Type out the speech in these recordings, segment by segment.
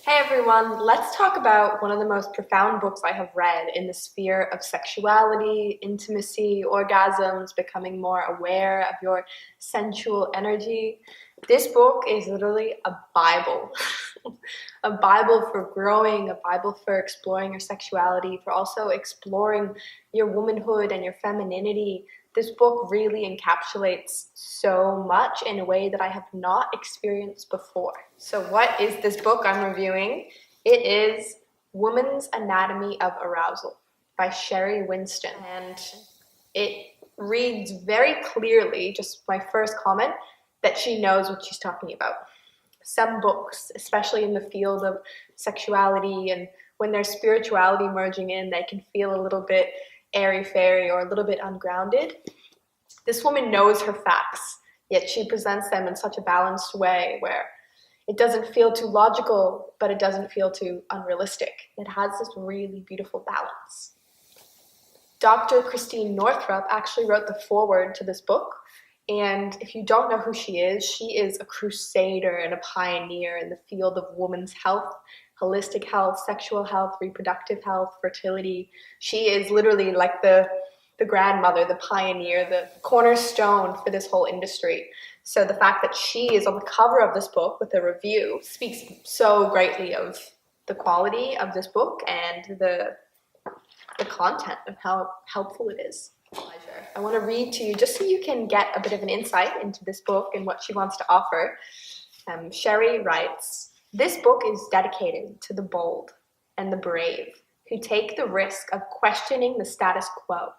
Hey everyone, let's talk about one of the most profound books I have read in the sphere of sexuality, intimacy, orgasms, becoming more aware of your sensual energy. This book is literally a Bible. A Bible for growing, a Bible for exploring your sexuality, for also exploring your womanhood and your femininity. This book really encapsulates so much in a way that I have not experienced before. So what is this book I'm reviewing? It is Woman's Anatomy of Arousal by Sherry Winston. And it reads very clearly, just my first comment, that she knows what she's talking about. Some books, especially in the field of sexuality and when there's spirituality merging in, they can feel a little bit airy-fairy or a little bit ungrounded. This woman knows her facts, yet she presents them in such a balanced way where it doesn't feel too logical, but it doesn't feel too unrealistic. It has this really beautiful balance. Dr. Christine Northrup actually wrote the foreword to this book, and if you don't know who she is a crusader and a pioneer in the field of women's health, holistic health, sexual health, reproductive health, fertility. She is literally like the grandmother, the pioneer, the cornerstone for this whole industry. So the fact that she is on the cover of this book with a review speaks so greatly of the quality of this book and the content and how helpful it is. I want to read to you just so you can get a bit of an insight into this book and what she wants to offer. Sherry writes, "This book is dedicated to the bold and the brave who take the risk of questioning the status quo,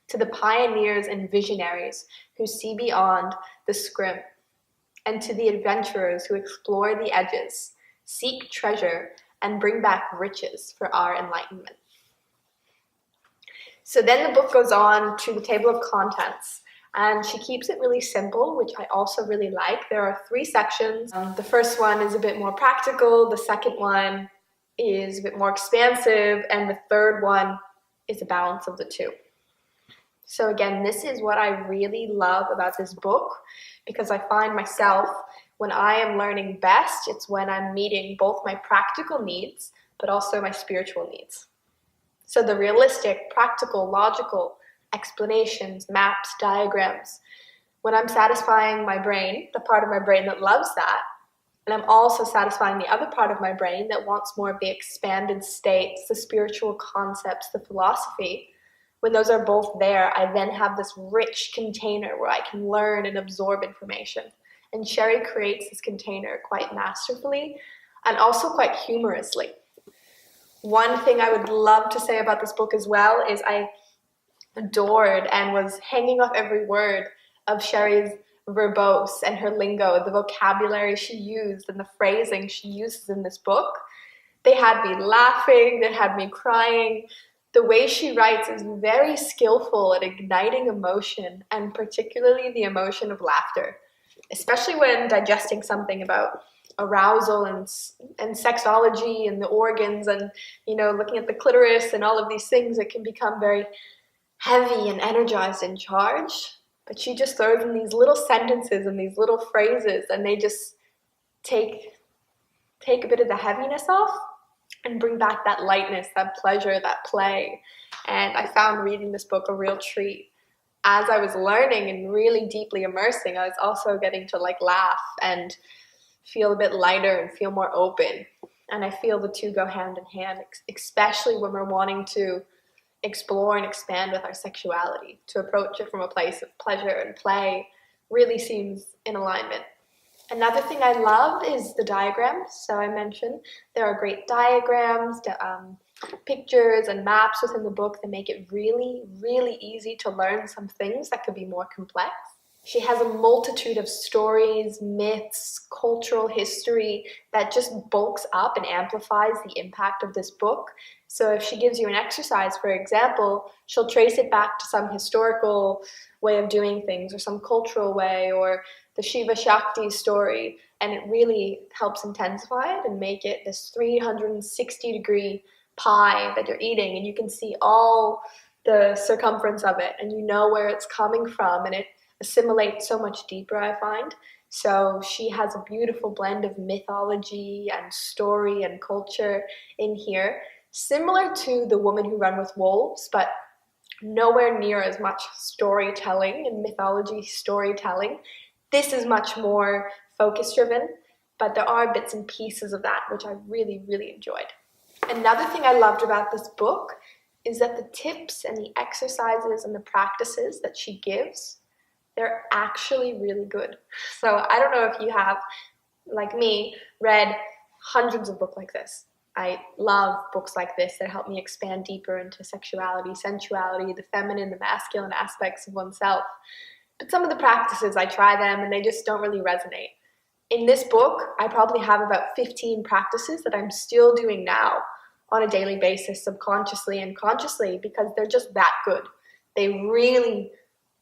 to the pioneers and visionaries who see beyond the scrim, and to the adventurers who explore the edges, seek treasure, and bring back riches for our enlightenment." So then the book goes on to the table of contents, and she keeps it really simple, which I also really like. There are 3 sections. The first one is a bit more practical, the second one is a bit more expansive, and the third one is a balance of the 2. So again, this is what I really love about this book, because I find myself, when I am learning best, it's when I'm meeting both my practical needs, but also my spiritual needs. So the realistic, practical, logical explanations, maps, diagrams, when I'm satisfying my brain, the part of my brain that loves that, and I'm also satisfying the other part of my brain that wants more of the expanded states, the spiritual concepts, the philosophy, when those are both there, I then have this rich container where I can learn and absorb information. And Sherry creates this container quite masterfully and also quite humorously. One thing I would love to say about this book as well is I adored and was hanging off every word of Sherry's verbose and her lingo, the vocabulary she used and the phrasing she uses in this book. They had me laughing, they had me crying. The way she writes is very skillful at igniting emotion, and particularly the emotion of laughter, especially when digesting something about arousal and sexology and the organs and, looking at the clitoris and all of these things. It can become very heavy and energized and charged, but she just throws in these little sentences and these little phrases, and they just take a bit of the heaviness off and bring back that lightness, that pleasure, that play. And I found reading this book a real treat. As I was learning and really deeply immersing, I was also getting to laugh and feel a bit lighter and feel more open. And I feel the 2 go hand in hand, especially when we're wanting to explore and expand with our sexuality. To approach it from a place of pleasure and play really seems in alignment. Another thing I love is the diagrams. So I mentioned there are great diagrams, pictures and maps within the book that make it really, really easy to learn some things that could be more complex. She has a multitude of stories, myths, cultural history that just bulks up and amplifies the impact of this book. So if she gives you an exercise, for example, she'll trace it back to some historical way of doing things or some cultural way or the Shiva Shakti story, and it really helps intensify it and make it this 360-degree pie that you're eating, and you can see all the circumference of it, and you know where it's coming from, and it assimilates so much deeper, I find. So she has a beautiful blend of mythology and story and culture in here, similar to The Woman Who Ran with Wolves, but nowhere near as much storytelling and mythology storytelling. This is much more focus driven, but there are bits and pieces of that which I really, really enjoyed. Another thing I loved about this book is that the tips and the exercises and the practices that she gives, they're actually really good. So I don't know if you have, like me, read hundreds of books like this. I love books like this that help me expand deeper into sexuality, sensuality, the feminine, the masculine aspects of oneself. But some of the practices, I try them and they just don't really resonate. In this book, I probably have about 15 practices that I'm still doing now on a daily basis, subconsciously and consciously, because they're just that good. They really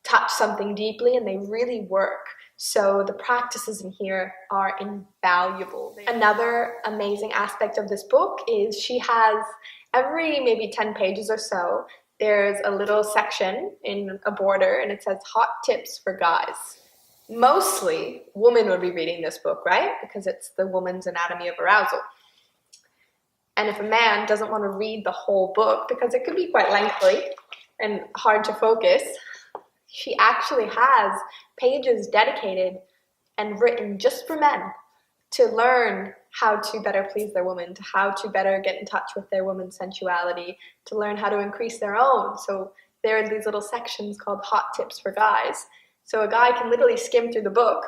touch something deeply and they really work. So the practices in here are invaluable. Another amazing aspect of this book is she has every maybe 10 pages or so, there's a little section in a border and it says hot tips for guys. Mostly women would be reading this book, right? Because it's the woman's anatomy of arousal. And if a man doesn't want to read the whole book, because it could be quite lengthy and hard to focus, she actually has pages dedicated and written just for men to learn how to better please their woman, to how to better get in touch with their woman's sensuality, to learn how to increase their own. So there are these little sections called hot tips for guys. So a guy can literally skim through the book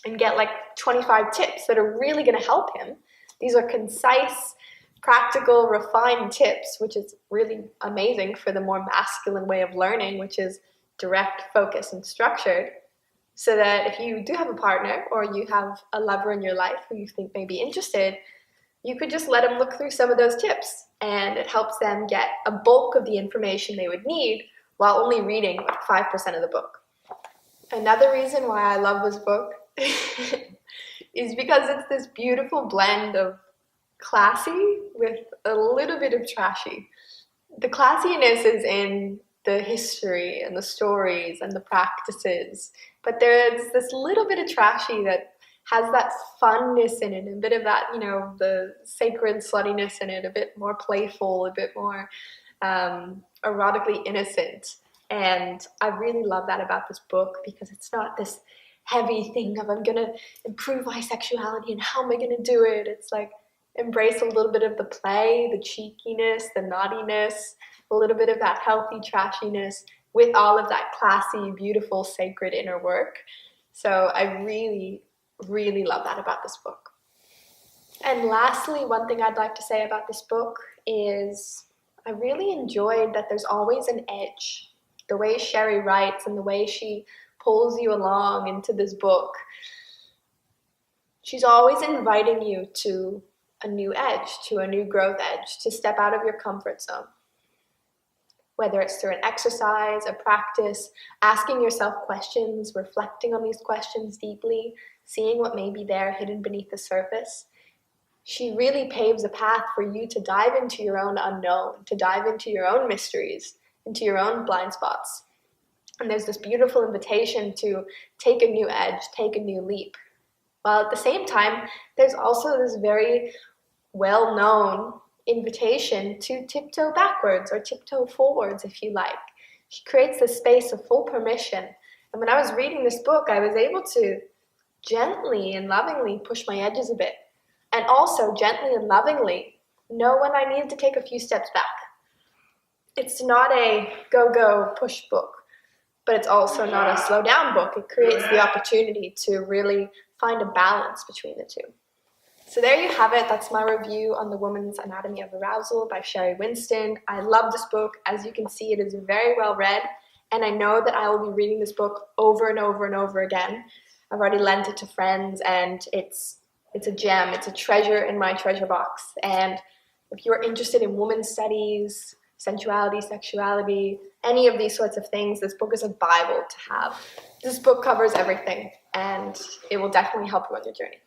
and get like 25 tips that are really going to help him. These are concise, practical, refined tips, which is really amazing for the more masculine way of learning, which is direct, focused, and structured, so that if you do have a partner or you have a lover in your life who you think may be interested, you could just let them look through some of those tips, and it helps them get a bulk of the information they would need while only reading like 5% of the book. Another reason why I love this book is because it's this beautiful blend of classy with a little bit of trashy. The classiness is in the history and the stories and the practices, but there's this little bit of trashy that has that funness in it, a bit of that, the sacred sluttiness in it, a bit more playful, a bit more erotically innocent. And I really love that about this book, because it's not this heavy thing of I'm gonna improve my sexuality and how am I gonna do it. It's like embrace a little bit of the play, the cheekiness, the naughtiness, a little bit of that healthy trashiness with all of that classy, beautiful, sacred inner work. So I really, really love that about this book. And lastly, one thing I'd like to say about this book is I really enjoyed that there's always an edge. The way Sherry writes and the way she pulls you along into this book, she's always inviting you to a new edge, to a new growth edge, to step out of your comfort zone. Whether it's through an exercise, a practice, asking yourself questions, reflecting on these questions deeply, seeing what may be there hidden beneath the surface. She really paves a path for you to dive into your own unknown, to dive into your own mysteries, into your own blind spots. And there's this beautiful invitation to take a new edge, take a new leap. While at the same time, there's also this very well-known invitation to tiptoe backwards or tiptoe forwards, if you like. She creates this space of full permission. And when I was reading this book, I was able to gently and lovingly push my edges a bit, and also gently and lovingly know when I needed to take a few steps back. It's not a go-go push book, but it's also not a slow down book. It creates the opportunity to really find a balance between the two. So there you have it. That's my review on The Woman's Anatomy of Arousal by Sherry Winston. I love this book. As you can see, it is very well read, and I know that I will be reading this book over and over and over again. I've already lent it to friends, and it's a gem. It's a treasure in my treasure box. And if you're interested in women's studies, sensuality, sexuality, any of these sorts of things, this book is a Bible to have. This book covers everything, and it will definitely help you on your journey.